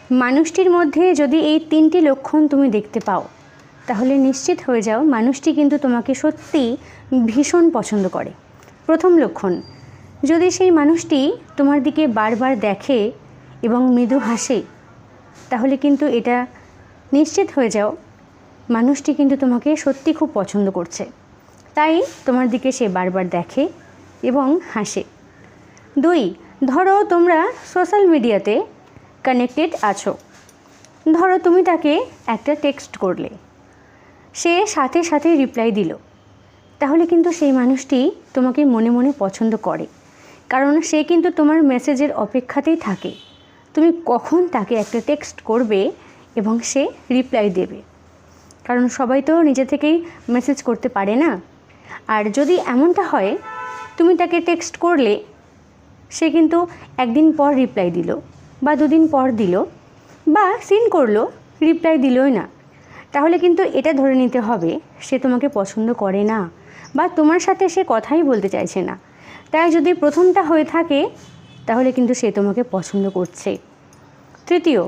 মানুষটির মধ্যে যদি এই 3টি লক্ষণ তুমি দেখতে পাও তাহলে নিশ্চিত হয়ে যাও মানুষটি কিন্তু তোমাকে সত্যি ভীষণ পছন্দ করে। প্রথম লক্ষণ, যদি সেই মানুষটি তোমার দিকে বারবার দেখে এবং মৃদু হাসে তাহলে কিন্তু এটা নিশ্চিত হয়ে যাও মানুষটি কিন্তু তোমাকে সত্যি খুব পছন্দ করছে, তাই তোমার দিকে সে বারবার দেখে এবং হাসে। 2, ধরো তোমরা সোশ্যাল মিডিয়াতে কানেক্টেড আছো। ধরো তুমি তাকে একটা টেক্সট করলে, সে সাথে সাথে রিপ্লাই দিল, তাহলে কিন্তু সেই মানুষটি তোমাকে মনে মনে পছন্দ করে, কারণ সে কিন্তু তোমার মেসেজের অপেক্ষাতেই থাকে তুমি কখন তাকে একটা টেক্সট করবে এবং সে রিপ্লাই দেবে। কারণ সবাই তো নিজে থেকেই মেসেজ করতে পারে না। আর যদি এমনটা হয় তুমি তাকে টেক্সট করলে, সে কিন্তু একদিন পর রিপ্লাই দিল বা 2 দিন পর দিল বা সিন করলো, রিপ্লাই দিলই না, তাহলে কিন্তু এটা ধরে নিতে হবে সে তোমাকে পছন্দ করে না বা তোমার সাথে সে কথাই বলতে চাইছে না। তাই যদি প্রথমটা হয়ে থাকে তাহলে কিন্তু সে তোমাকে পছন্দ করছে। 3,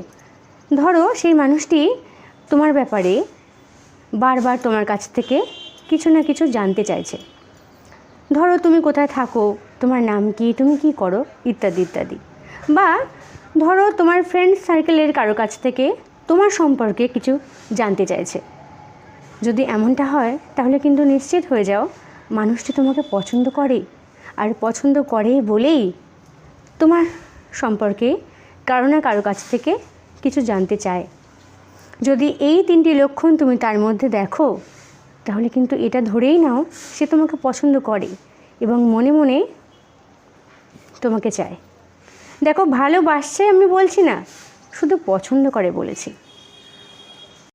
ধরো সেই মানুষটি তোমার ব্যাপারে বারবার তোমার কাছ থেকে কিছু না কিছু জানতে চাইছে। ধরো তুমি কোথায় থাকো, তোমার নাম কি, তুমি কি করো, ইত্যাদি ইত্যাদি। বা ধরো তোমার ফ্রেন্ড সার্কেলের কারো কাছ থেকে তোমার সম্পর্কে কিছু জানতে চাইছে। যদি এমনটা হয় তাহলে কিন্তু নিশ্চিত হয়ে যাও মানুষটি তোমাকে পছন্দ করে, আর পছন্দ করে বলেই তোমার সম্পর্কে কারো না কারো কাছ থেকে কিছু জানতে চায়। যদি এই 3টি লক্ষণ তুমি তার মধ্যে দেখো তাহলে কিন্তু এটা ধরেই নাও সে তোমাকে পছন্দ করে এবং মনে মনে তোমাকে চায়। দেখো, ভালোবাসছে আমি বলছি না, শুধু পছন্দ করে বলেছি।